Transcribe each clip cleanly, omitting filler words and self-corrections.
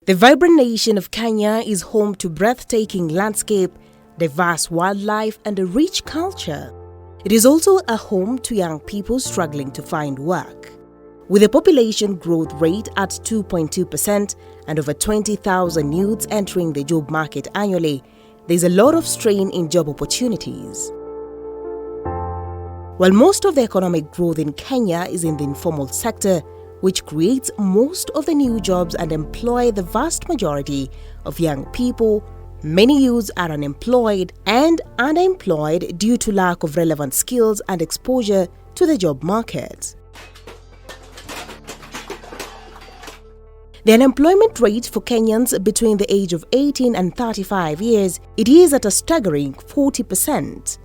The vibrant nation of Kenya is home to breathtaking landscape, diverse wildlife, and a rich culture. It is also a home to young people struggling to find work. With a population growth rate at 2.2% and over 20,000 youths entering the job market annually, there is a lot of strain in job opportunities. While most of the economic growth in Kenya is in the informal sector, which creates most of the new jobs and employ the vast majority of young people, many youths are unemployed and underemployed due to lack of relevant skills and exposure to the job market. The unemployment rate for Kenyans between the age of 18 and 35 years, it is at a staggering 40%.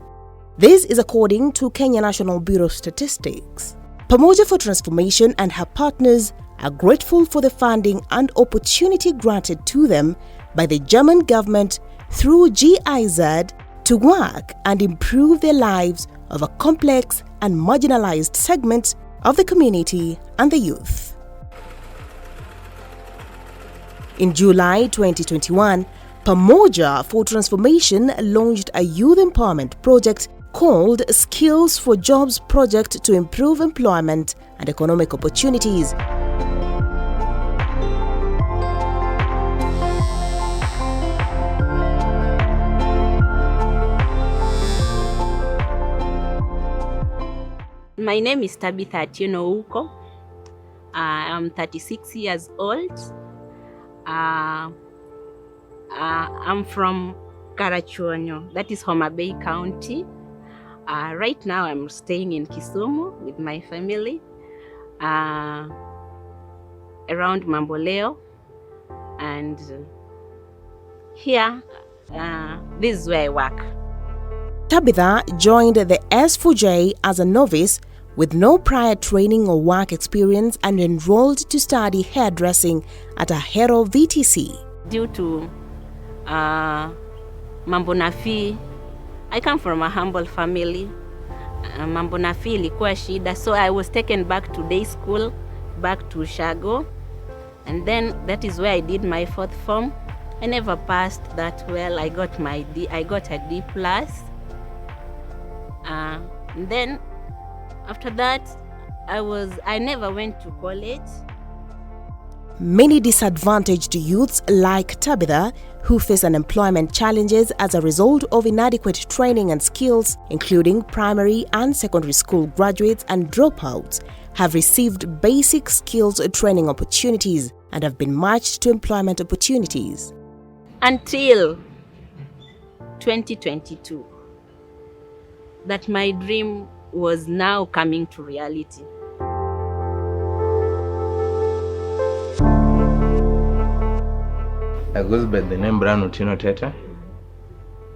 This is according to Kenya National Bureau of Statistics. Pamoja for Transformation and her partners are grateful for the funding and opportunity granted to them by the German government through GIZ to work and improve their lives of a complex and marginalized segment of the community and the youth. In July 2021, Pamoja for Transformation launched a youth empowerment project called Skills for Jobs Project to improve employment and economic opportunities. My name is Tabitha Uko. I'm 36 years old. I'm from Karachuonyo, that is Homa Bay County. Right now I'm staying in Kisumu with my family around Mamboleo, and here this is where I work. Tabitha joined the S4J as a novice with no prior training or work experience and enrolled to study hairdressing at Ahero VTC. Due to mambo na fee, I come from a humble family. Mambo na fee ilikuwa shida, so I was taken back to day school, back to Shago, and then that is where I did my 4th form. I never passed that well. I got a D+. And then after that, I never went to college. Many disadvantaged youths like Tabitha, who face unemployment challenges as a result of inadequate training and skills, including primary and secondary school graduates and dropouts, have received basic skills training opportunities and have been matched to employment opportunities. Until 2022, that my dream was now coming to reality. I goes by the name Brian Otieno Tete.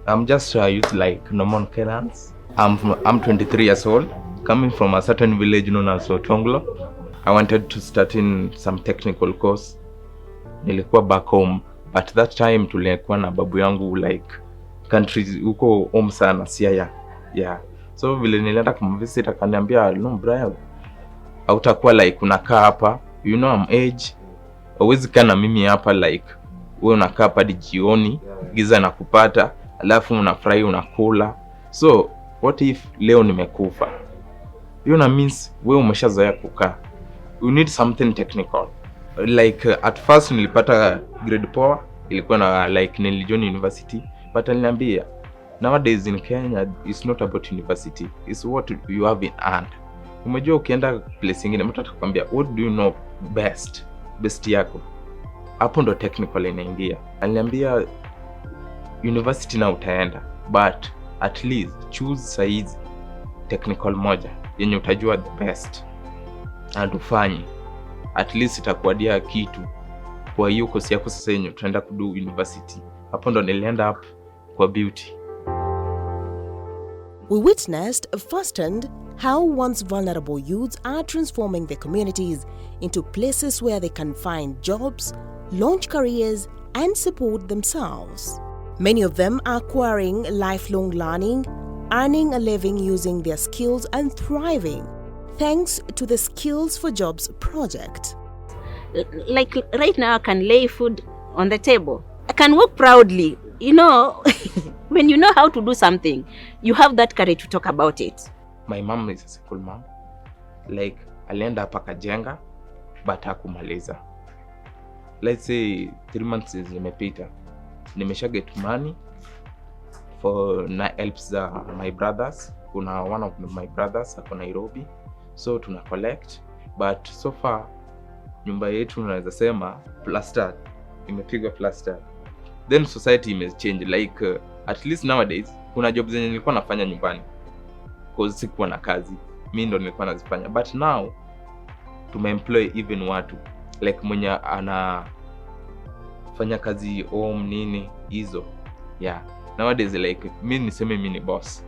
I'm just a youth like normal Kenyans. I'm 23 years old, coming from a certain village known as Otonglo. I wanted to start in some technical course. Nilikuwa back home, but that time tulikuwa na babu yangu like countries huko home sana Siaya. Yeah. So vile nilienda kumvisit akaniambia, "No Brian, hautakuwa like unakaa hapa. You know I'm age. Hauwezi kaa na mimi hapa like wewe unakaa hapa hadi jioni, giza na kupata, alafu unafurahi unakula. So what if leo nimekufa? You know means wewe umeshazoea kukaa. You need something technical." Like at first nilipata grade power, ilikuwa na like nilijoin university, but aliniambia nowadays in Kenya it's not about university, it's what you have in hand. Umejua ukienda place nyingine mtu atakwambia what do you know best yako. Hapo ndo technical inaingia. Aliniambia university na utaenda, but at least choose size technical moja yenye utajua the best and ufanye, at least itakuadia kitu kwa hiyo kosi yako sasa yenye utaenda kudu university. Hapo ndo nilienda up kwa beauty. We witnessed firsthand how once vulnerable youths are transforming their communities into places where they can find jobs, launch careers, and support themselves. Many of them are acquiring lifelong learning, earning a living using their skills, and thriving thanks to the Skills for Jobs project. Like right now I can lay food on the table. I can walk proudly. You know, when you know how to do something, you have that courage to talk about it. My mom is a single mom. Like, alienda hapa kajenga, but hakumaliza. Let's say 3 months zimepita. Nimesha get money for helps my brothers. Kuna one of my brothers ako Nairobi, so tuna collect, but so far nyumba yetu unaweza sema plastered, imepigwa plastered. Then society has changed, like at least nowadays kuna jobs zenye nilikuwa nafanya nyumbani cause sikuwa na kazi, mimi ndo nilikuwa nazifanya, but now tumeemploy even watu like mwenye ana fanya kazi home nini hizo. Yeah, nowadays like mimi niseme mimi ni boss.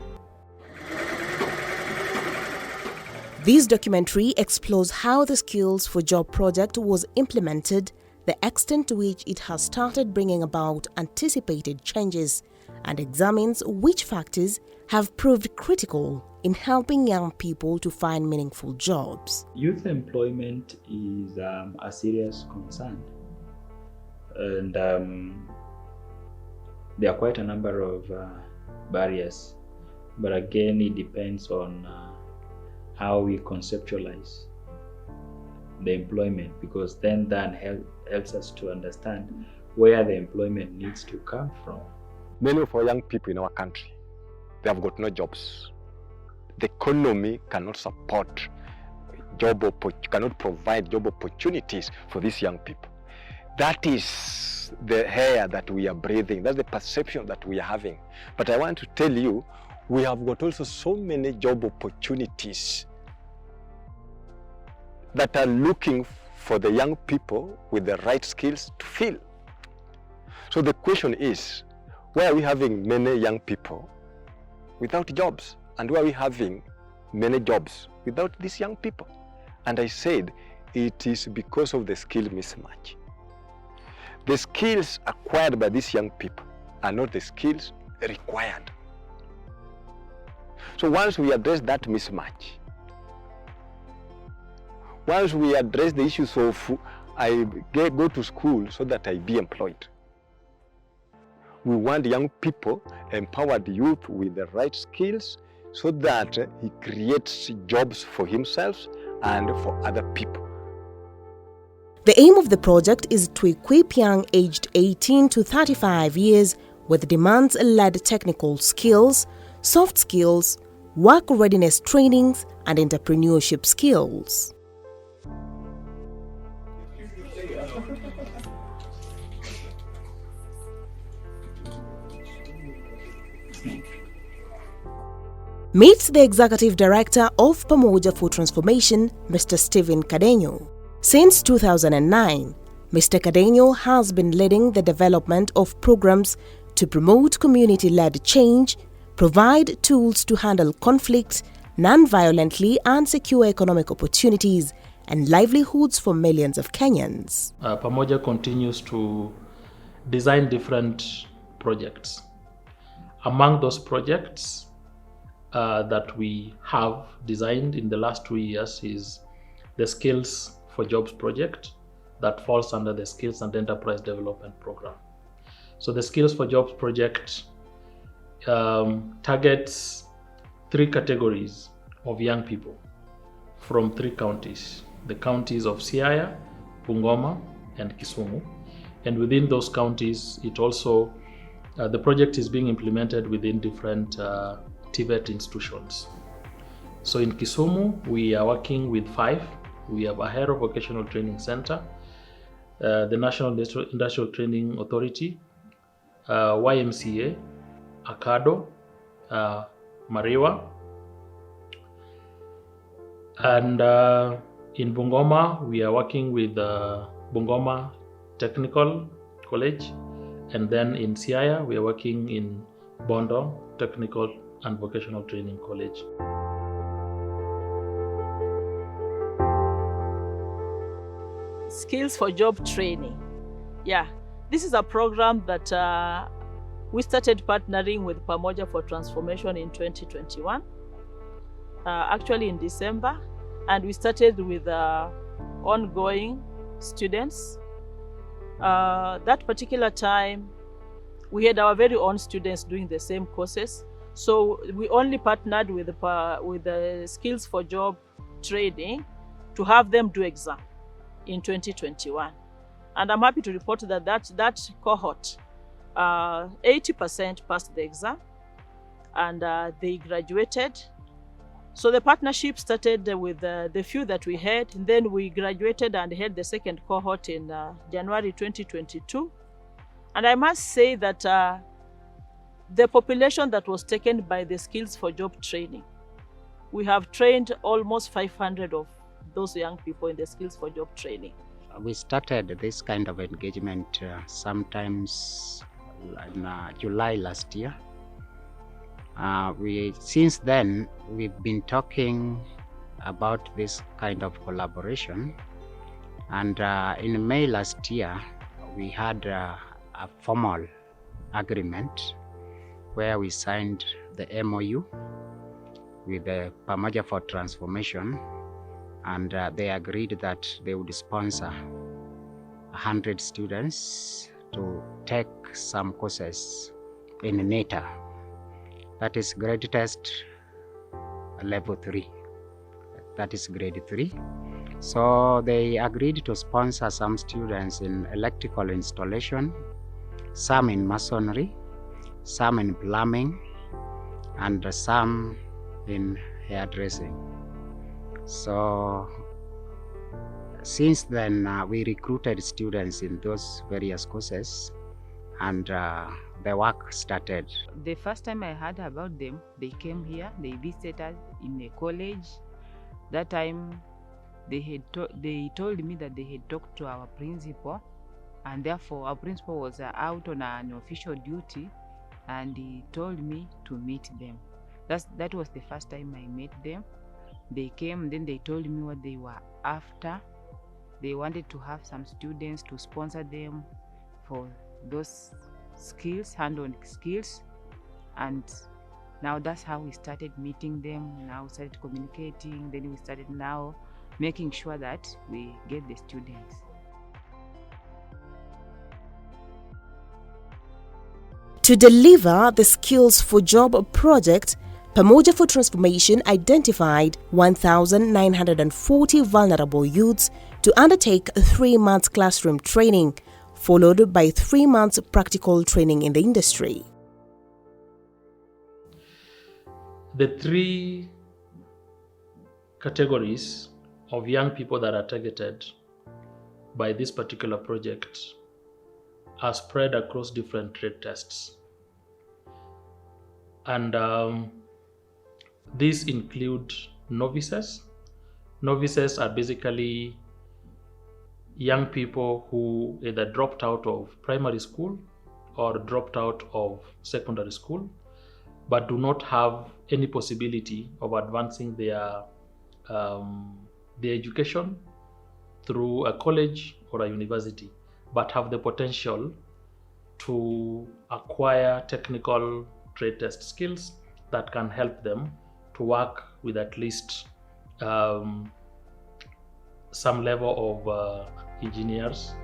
This documentary explores how the Skills for Job project was implemented, the extent to which it has started bringing about anticipated changes, and examines which factors have proved critical in helping young people to find meaningful jobs. Youth employment is a serious concern, and there are quite a number of barriers, but again it depends on how we conceptualize the employment, because then that helps us to understand where the employment needs to come from. Many of our young people in our country, they have got no jobs. The economy cannot support cannot provide job opportunities for these young people. That is the air that we are breathing. That's the perception that we are having. But I want to tell you, we have got also so many job opportunities that are looking for the young people with the right skills to fill. So the question is, why are we having many young people without jobs? And why are we having many jobs without these young people? And I said, it is because of the skill mismatch. The skills acquired by these young people are not the skills required. So once we address that mismatch, once we address the issues of I go to school so that I be employed, we want young people, empowered youth with the right skills so that he creates jobs for himself and for other people. The aim of the project is to equip young aged 18 to 35 years with demands-led technical skills, soft skills, work readiness trainings, and entrepreneurship skills. Meet the Executive Director of Pamoja for Transformation, Mr. Stephen Cadeño. Since 2009, Mr. Cadeño has been leading the development of programs to promote community-led change, provide tools to handle conflict non-violently, and secure economic opportunities and livelihoods for millions of Kenyans. Pamoja continues to design different projects. Among those projects that we have designed in the last 2 years is the Skills for Jobs project that falls under the Skills and Enterprise Development Program. So the Skills for Jobs project targets 3 categories of young people from 3 counties, the counties of Siaya, Bungoma, and Kisumu. And within those counties, it also, the project is being implemented within different TVET institutions. So in Kisumu, we are working with 5. We have Ahero Vocational Training Center, the National Industrial Training Authority, YMCA, Akado, Mariwa, and in Bungoma, we are working with Bungoma Technical College, and then in Siaya, we are working in Bondo Technical and Vocational Training College. Skills for Job Training. Yeah, this is a program that we started partnering with Pamoja for Transformation in 2021, actually in December, and we started with ongoing students That particular time, we had our very own students doing the same courses. So we only partnered with the Skills for Job training to have them do exam in 2021. And I'm happy to report that cohort, 80% passed the exam and they graduated. So the partnership started with the few that we had, and then we graduated and had the second cohort in January 2022. And I must say that the population that was taken by the Skills for Job training, we have trained almost 500 of those young people in the Skills for Job training. We started this kind of engagement sometimes in July last year. Since then, we've been talking about this kind of collaboration. And in May last year, we had a formal agreement where we signed the MOU with the Pamoja for Transformation, and they agreed that they would sponsor 100 students to take some courses in NETA. That is grade test level 3. That is grade 3. So they agreed to sponsor some students in electrical installation, some in masonry, some in plumbing, and some in hairdressing. So since then, we recruited students in those various courses, and the work started. The first time I heard about them, they came here, they visited us in a college. That time, they told me that they had talked to our principal, and therefore our principal was out on an official duty, and he told me to meet them. That was the first time I met them. They came, then they told me what they were after. They wanted to have some students to sponsor them for those skills, hand-on skills. And now that's how we started meeting them. Now we started communicating. Then we started now making sure that we get the students. To deliver the Skills for Job project, Pamoja for Transformation identified 1,940 vulnerable youths to undertake 3 months classroom training, followed by 3 months practical training in the industry. The 3 categories of young people that are targeted by this particular project are spread across different trade tests. And these include novices. Novices are basically young people who either dropped out of primary school or dropped out of secondary school, but do not have any possibility of advancing their education through a college or a university, but have the potential to acquire technical trade test skills that can help them to work with at least some level of engineers.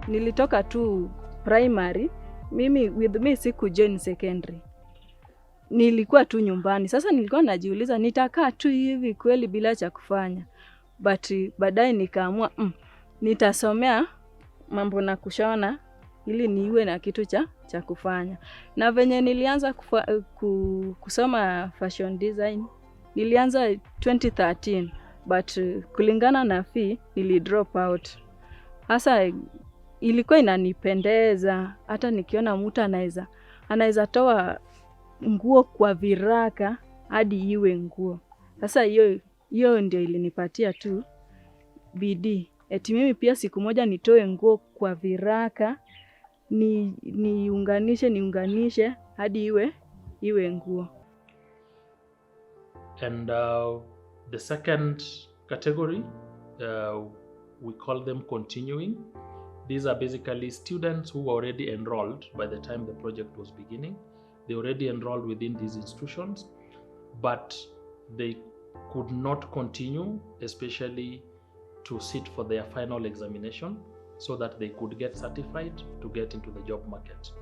Nilitoka tu primary, with me siku join secondary. Nilikuwa tu nyumbani. Sasa nilikuwa najiuliza nitakaa tu hivi kweli bila cha kufanya. But baadaye nikaamua nitasomea mambo na kushona ili niwe na kitu cha kufanya. Na venye nilianza kusoma fashion design, nilianza 2013, but kulingana na fee nili drop out. Hasa ilikuwa inanipendeza, hata nikiona mtu anaweza toa nguo kwa viraka hadi iwe nguo. Sasa hiyo ndio ilinipatia tu bidii. Eti mimi pia siku moja nitoe nguo kwa viraka, niunganishe hadi iwe nguo. And the second category, we call them continuing. These are basically students who were already enrolled by the time the project was beginning. They already enrolled within these institutions, but they could not continue, especially to sit for their final examination so that they could get certified to get into the job market.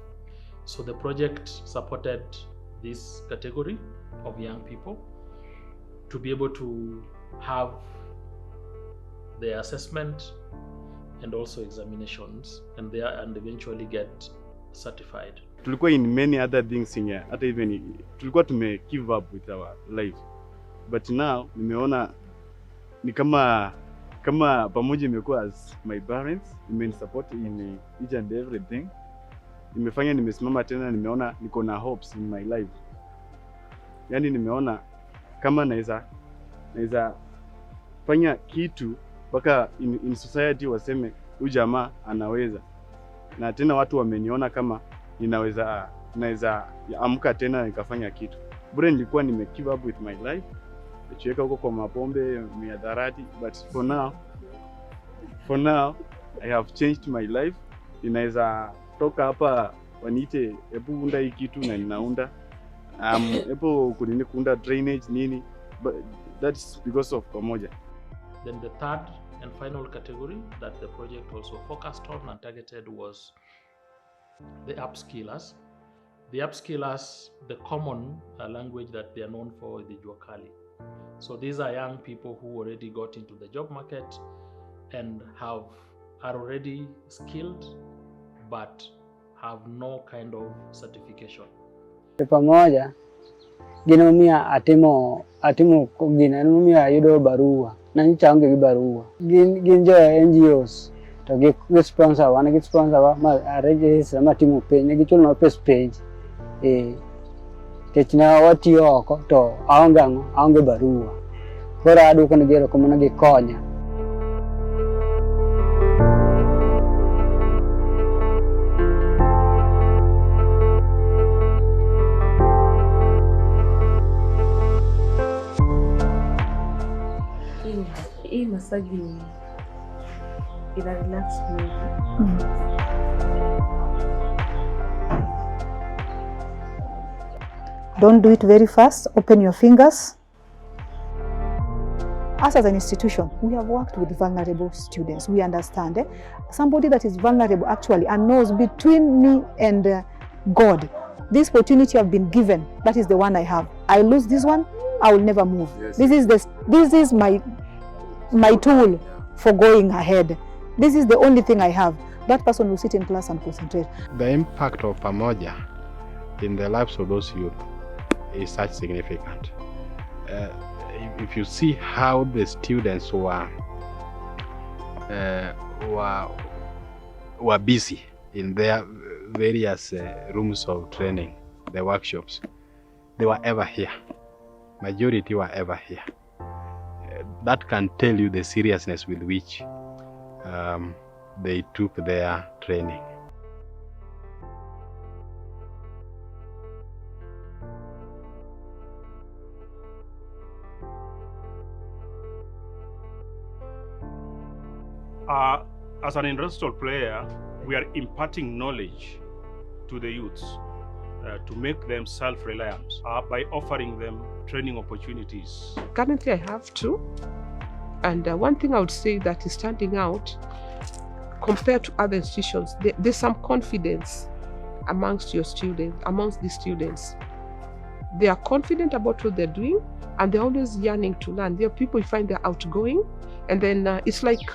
So the project supported this category of young people to be able to have their assessment and also examinations and eventually get certified. Tulikuwa in many other things in here, hata even tulikuwa tume give up with our life, but now nimeona ni kama pamoja imekuwa as my parents, imenisupport in each and everything, imefanya nimesimama tena, nimeona niko na hopes in my life. Yani nimeona kama naweza fanya kitu mpaka in society waseme huyu jamaa anaweza, na tena watu wameniona kama naweza amka tena nikafanya kitu. Bure nilikuwa nime give up with my life, nicheka huko kwa mapombe miadarati, but for now I have changed my life. Ninaweza toka hapa waniite hebu unda hii kitu na ninaunda, hebu kuunda drainage nini, but that's because of pamoja. Then the third and final category that the project also focused on and targeted was the upskillers. The upskillers, the common language that they are known for is the Juakali. So these are young people who already got into the job market and are already skilled but have no kind of certification. Pamoja ginomia atimo ginomia yudo barua na nichange gi barua gin jo NGOs to gi sponsor wa register matimo page gi chulo pes page kechna watiyo oko to aonge barua koro aduoko ne gero kuma gi konya. Hii massage ina relax mwili. Don't do it very fast. Open your fingers. Us as an institution, we have worked with vulnerable students. We understand somebody that is vulnerable actually and knows between me and God, this opportunity I've been given, that is the one I have. I lose this one, I will never move. Yes. This is my tool for going ahead. This is the only thing I have. That person will sit in class and concentrate. The impact of Pamoja in the lives of those youth is such significant. If you see how the students were busy in their various rooms of training, the workshops, they were ever here. Majority were ever here. That can tell you the seriousness with which they took their training. As an industrial player, we are imparting knowledge to the youths to make them self-reliant by offering them training opportunities. Currently, I have two. And one thing I would say that is standing out compared to other institutions, there's some confidence amongst the students. They are confident about what they're doing and they're always yearning to learn. There are people you find they're outgoing, and then it's like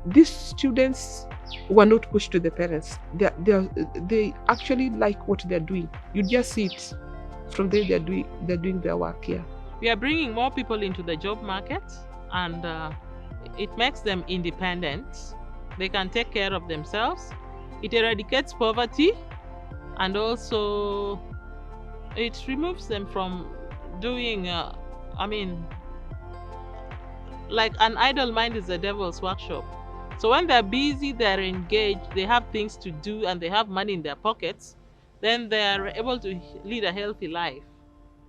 these students were not pushed to the parents. They actually like what they're doing. You just see it from there. They're doing their work here. We are bringing more people into the job market, and it makes them independent. They can take care of themselves. It eradicates poverty, and also it removes them from doing, like an idle mind is the devil's workshop. So when they're busy, they're engaged, they have things to do, and they have money in their pockets, then they're able to lead a healthy life.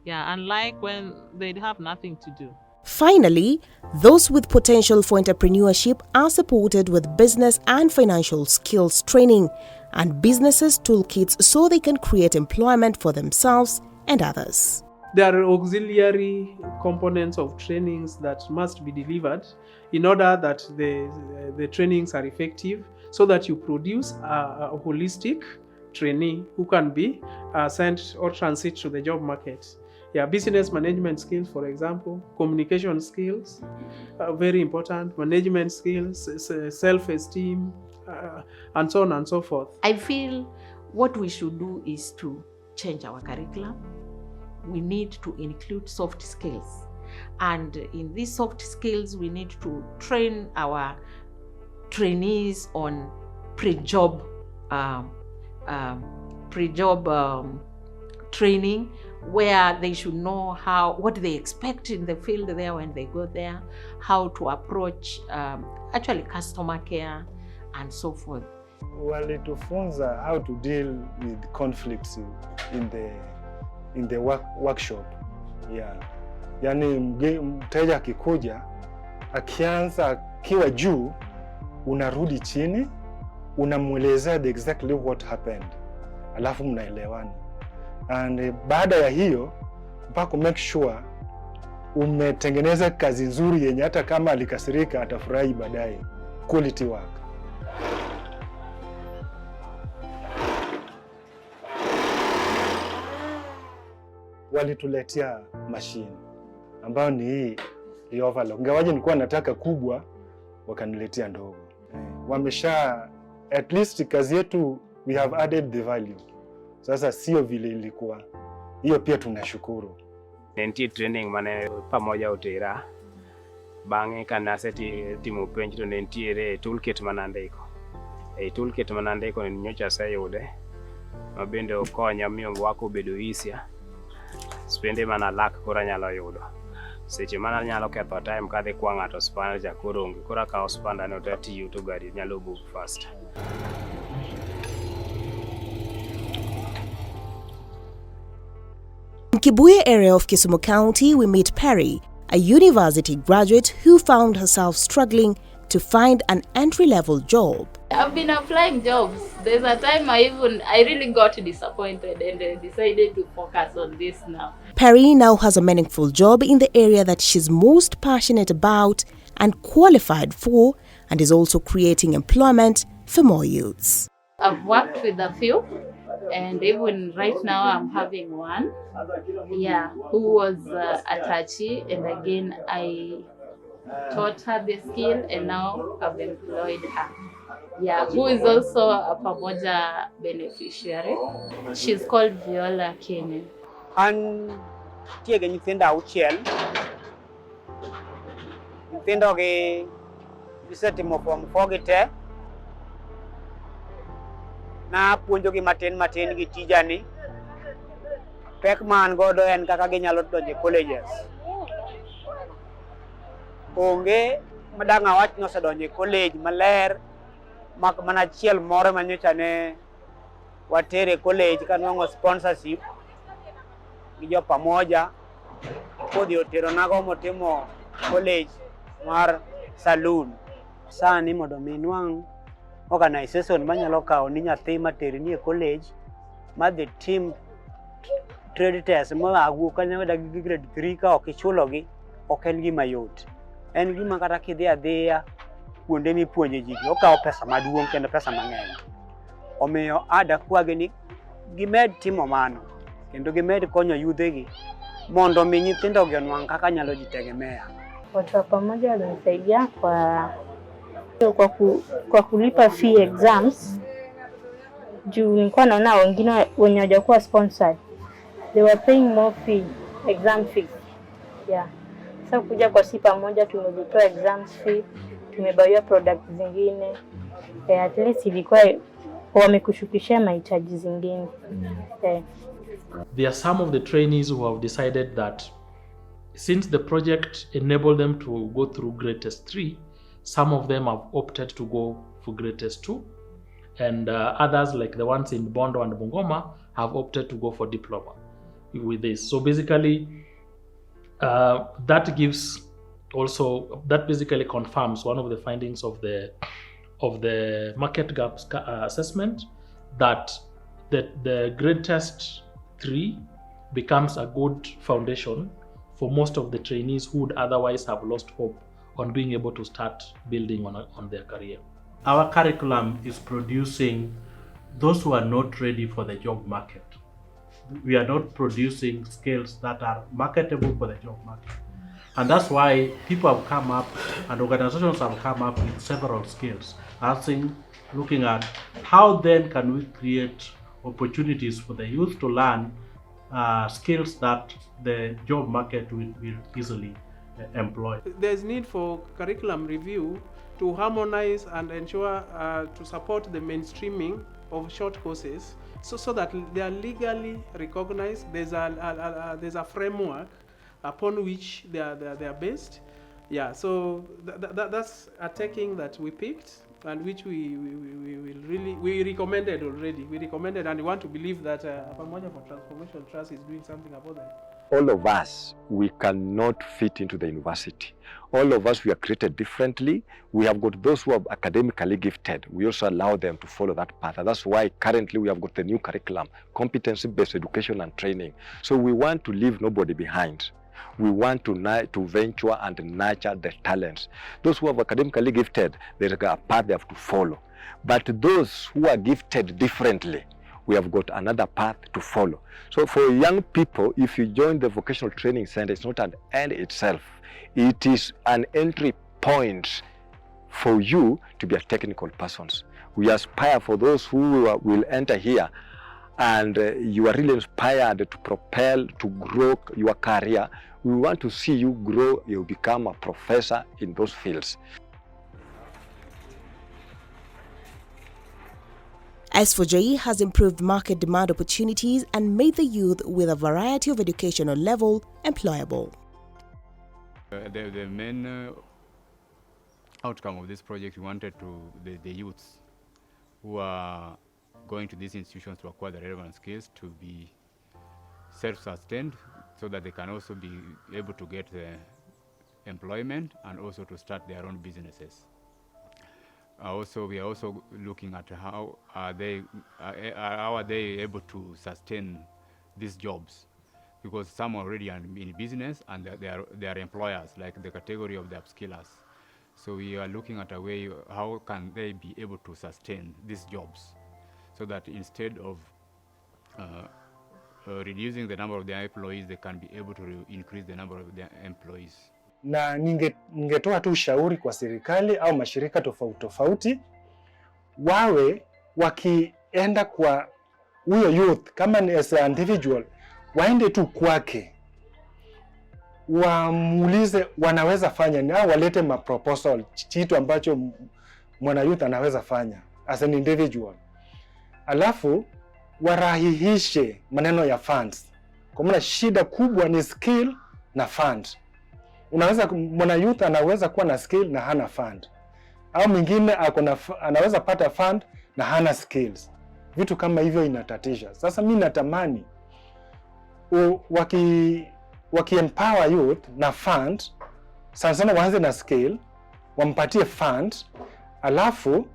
Yeah, unlike when they have nothing to do. Finally, those with potential for entrepreneurship are supported with business and financial skills training and businesses toolkits so they can create employment for themselves and others. There are auxiliary components of trainings that must be delivered in order that the trainings are effective, so that you produce a holistic trainee who can be sent or transit to the job market. Yeah, business management skills, for example, communication skills, very important, management skills, self-esteem, and so on and so forth. I feel what we should do is to change our curriculum. We need to include soft skills. And in these soft skills, we need to train our trainees on pre-job training, where they should know what they expect in the field there when they go there, how to approach actually customer care and so forth. Walitufunza how to deal with conflicts in the workshop. Yeah. Yani mteja akikuja, akianza akiwa juu, unarudi chini, unamwelezea exactly what happened. Alafu mnaelewana. And baada ya hiyo, mpaka make sure umetengeneza kazi nzuri yenye hata kama alikasirika atafurahi baadaye. Quality work. Walituletea machine ambayo ni hii overlock. Ingawaje nilikuwa nataka kubwa, wakaniletea ndogo. Wamesha at least kazi yetu we have added the value. Sasa sio vile ilikuwa. Hiyo pia tunashukuru. Nenti training mane pamoja utera. Bange kanaseti timu penj to nentiere toolkit manandiko. Toolkit manandiko ni nyocha sayude. Mabende okonya miyo wako bedo hisia. Spende mana lak kora nyalo yudo. Seche mana nyalo ketho time kadhi kwa ng'ato spana ja korongi. Kora ka spanda no tati yuto gari nyalo book fast. In Kibuye area of Kisumu County, we meet Perry, a university graduate who found herself struggling to find an entry-level job. I've been applying jobs. There's a time I really got disappointed and decided to focus on this now. Perry now has a meaningful job in the area that she's most passionate about and qualified for, and is also creating employment for more youths. I've worked with a few, and even right now I'm having one, who was attached, and again I taught her the skill and now I've employed her. Who is also a Pamoja beneficiary. She's called Viola Kenya. And tiega nyithindo auchiel. Nyithindo gi gisetimo form 4 gi te. Na puonjogi matin gi tijani. Pek man godo en kaka ginyalo donjo colleges. Onge madang awach ni osedonjo college maler, mak mana achiel moro manyocha ne watere college kanwang'o sponsorship gi jo Pamoja. Kodhi otero nago motimo college mar saloon. Sani mondo mi nwang' organization manyalo kawo ni nyathi materi ni e college ma the team trade test ma agu kanyo gi grade 3 ka ok ichulogi ok en gima yot. En gima kata kidhi adhiya kuonde mipuonje ji okawo pesa maduong' kendo pesa mang'eny. Omiyo adakwagi ni gimed timo mano kendo gimed konyo yudhegi mondo mi nyithindo gi onwang' kaka nyalo jitegemea. Watu wa Pamoja walinisaidia kwa kulipa fee exams. Juu nilikuwa naona wengine wenye hawajakuwa sponsored, they were paying more fee, exam fee. Sasa kuja kwa si Pamoja tumelipa exams fee, tumebawiwa products zingine. At least ilikuwa wamekushukishia mahitaji zingine. There are some of the trainees who have decided that since the project enabled them to go through grade test 3, some of them have opted to go for grade test 2, and others, like the ones in Bondo and Bungoma, have opted to go for diploma with this. So basically, that basically confirms one of the findings of the market gaps assessment, that the grade test 3 becomes a good foundation for most of the trainees who would otherwise have lost hope on being able to start building on their career. Our curriculum is producing those who are not ready for the job market. We are not producing skills that are marketable for the job market. And that's why people have come up and organizations have come up with several skills, looking at how then can we create opportunities for the youth to learn skills that the job market will easily employ. There's need for curriculum review to harmonize and ensure to support the mainstreaming of short courses so that they are legally recognized. There's a framework upon which they are based. Yeah, so that's a taking that we picked and which we recommended already. We recommended, and we want to believe that Pamoja for Transformation Trust is doing something about that. All of us, we cannot fit into the university. All of us, we are created differently. We have got those who are academically gifted. We also allow them to follow that path. And that's why currently we have got the new curriculum, competency-based education and training. So we want to leave nobody behind. We want to venture and nurture the talents. Those who are academically gifted, there is a path they have to follow. But those who are gifted differently, we have got another path to follow. So for young people, if you join the vocational training center, it's not an end itself. It is an entry point for you to be a technical persons. We aspire for those who will enter here and you are really inspired to propel, to grow your career. We want to see you grow, you become a professor in those fields. S4J has improved market demand opportunities and made the youth with a variety of educational level employable. The main outcome of this project, we wanted the youths who are going to these institutions to acquire the relevant skills to be self-sustained so that they can also be able to get employment and also to start their own businesses. We are also looking at how are they able to sustain these jobs, because some are already in business and they are employers, like the category of the upskillers. So we are looking at a way how can they be able to sustain these jobs, so that instead of reducing the number of their employees, they can be able to increase the number of their employees. Na ningetoa tu ushauri kwa serikali au mashirika tofauti tofauti, wawe wakienda kwa huyo youth kama ni as an individual, waende tu kwake, wamuulize wanaweza fanya ni, au walete proposal, kitu ambacho mwana youth anaweza fanya as an individual. Alafu warahihishe maneno ya funds. Kwa maana shida kubwa ni skill na fund. Mwana youth anaweza kuwa na skill na hana fund. Au mwingine anaweza pata fund na hana skills. Vitu kama hivyo inatatisha. Sasa mimi natamani waki empower youth na fund, sana waanze na skill, wampatie fund, alafu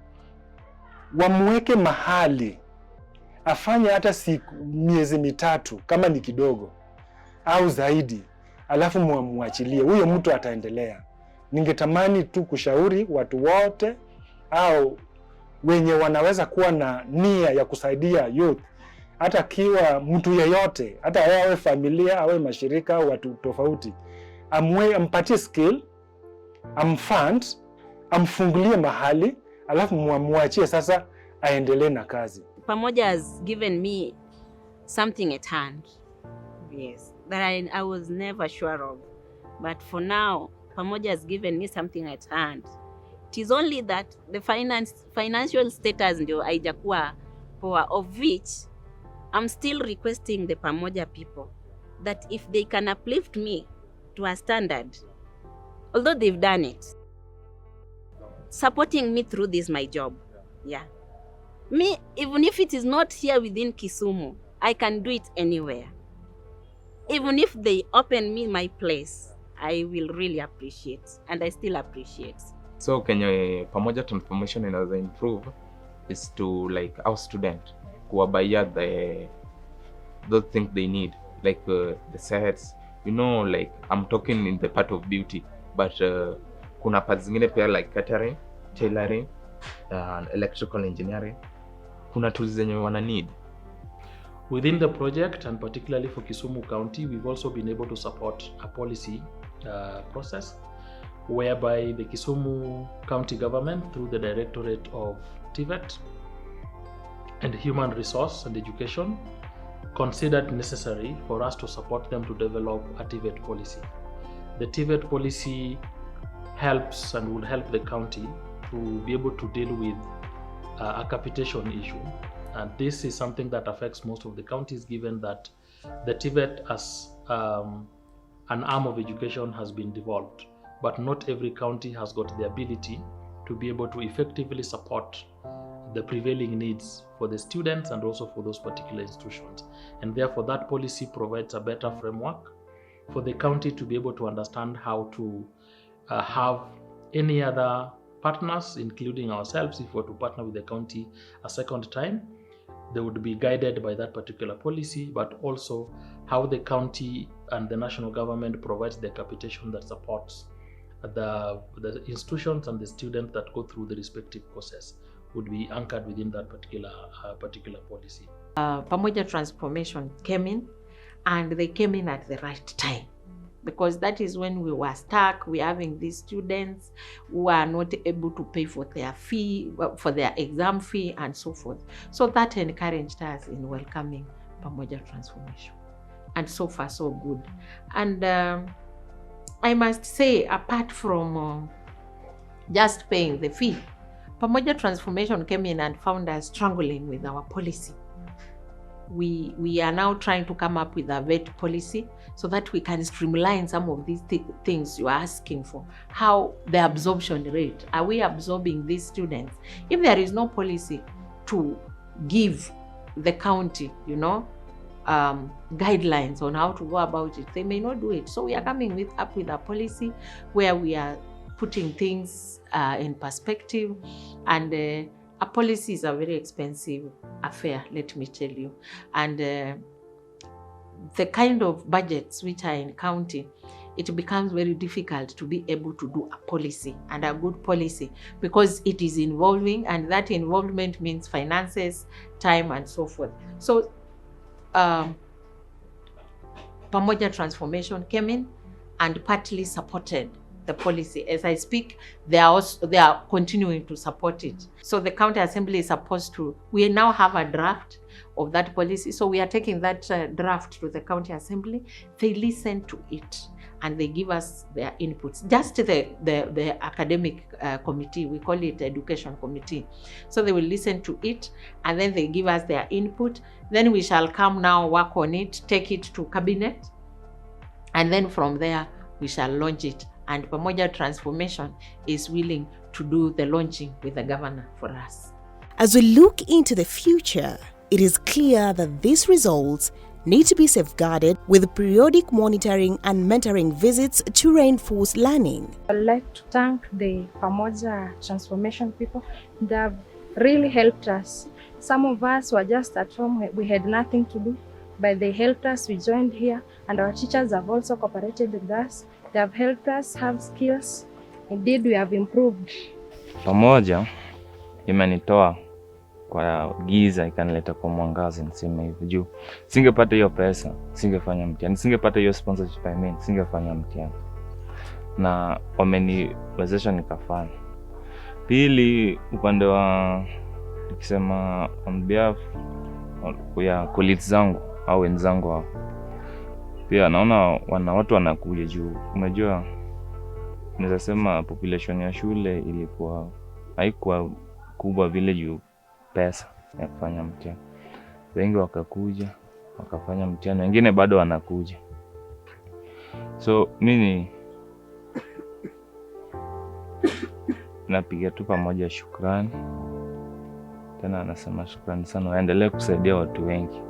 wamweke mahali afanye hata miezi mitatu kama ni kidogo au zaidi, alafu muachilie huyo mtu ataendelea. Ningetamani tu kushauri watu wote au wenye wanaweza kuwa na nia ya kusaidia youth, hata kiwa mtu yeyote, hata awe familia, awe mashirika au watu tofauti, ampatie skill, amfund, amfungulie mahali, alafu muachie sasa aendelee na kazi. Pamoja has given me something at hand, yes, that I was never sure of. But for now, Pamoja has given me something at hand. It is only that the financial status ndio haijakuwa poor, of which I'm still requesting the Pamoja people that if they can uplift me to a standard, although they've done it, supporting me through this my job, yeah. Me, even if it is not here within Kisumu, I can do it anywhere. Even if they open me my place, I will really appreciate, and I still appreciate. So Kenya Pamoja transformation inaweza improve is to like our student kuwabaia those things they need like the sets, you know, like I'm talking in the part of beauty, but kuna parts zingine pia like catering, tailoring, and electrical engineering. Kuna tools zenye wana need. Within the project, and particularly for Kisumu County, we've also been able to support a policy process whereby the Kisumu County government, through the Directorate of TVET and Human Resource and Education, considered necessary for us to support them to develop a TVET policy. The TVET policy helps and will help the county to be able to deal with a capitation issue. And this is something that affects most of the counties, given that the TVET as an arm of education has been devolved. But not every county has got the ability to be able to effectively support the prevailing needs for the students and also for those particular institutions. And therefore that policy provides a better framework for the county to be able to understand how to have any other partners, including ourselves, if we're to partner with the county a second time. They would be guided by that particular policy, but also how the county and the national government provides the capitation that supports the institutions and the students that go through the respective courses would be anchored within that particular policy. Pamoja Transformation came in, and they came in at the right time, because that is when we were stuck. We're having these students who are not able to pay for their fee, for their exam fee and so forth. So that encouraged us in welcoming Pamoja Transformation. And so far, so good. And I must say, apart from just paying the fee, Pamoja Transformation came in and found us struggling with our policy. We are now trying to come up with a VET policy so that we can streamline some of these things you are asking for. How the absorption rate, are we absorbing these students? If there is no policy to give the county, you know, guidelines on how to go about it, they may not do it. So we are coming up with a policy where we are putting things in perspective, and a policy is a very expensive affair, let me tell you. And the kind of budgets which are in county, it becomes very difficult to be able to do a policy, and a good policy, because it is involving, and that involvement means finances, time, and so forth. So Pamoja Transformation came in and partly supported the policy. As I speak, they are continuing to support it. So the county assembly is supposed to, we now have a draft of that policy. So we are taking that draft to the county assembly. They listen to it and they give us their inputs. Just the academic committee, we call it education committee. So they will listen to it and then they give us their input. Then we shall come now, work on it, take it to cabinet. And then from there, we shall launch it. And Pamoja Transformation is willing to do the launching with the governor for us. As we look into the future, it is clear that these results need to be safeguarded with periodic monitoring and mentoring visits to reinforce learning. I'd like to thank the Pamoja Transformation people. They have really helped us. Some of us were just at home, we had nothing to do, but they helped us, we joined here, and our teachers have also cooperated with us. They have helped us have skills. Indeed, we have improved. Pamoja imenitoa kwa giza ikanileta kwa mwangaza, niseme hivi. Juu singepata hiyo pesa, singefanya mtihani. Singepata hiyo sponsorship, singefanya mtihani. Na wameniwezesha nikafanya. Pili, upande wa nikisema on behalf ya colleagues zangu au wenzangu hao, pia naona watu wanakuja juu. Unajua, naweza sema population ya shule haikuwa kubwa vile juu pesa ya kufanya mtihani. Wengi wakakuja, wakafanya mtihani, wengine bado wanakuja. So mimi napiga tu Pamoja shukrani. Tena nasema shukrani sana, waendelee kusaidia watu wengi.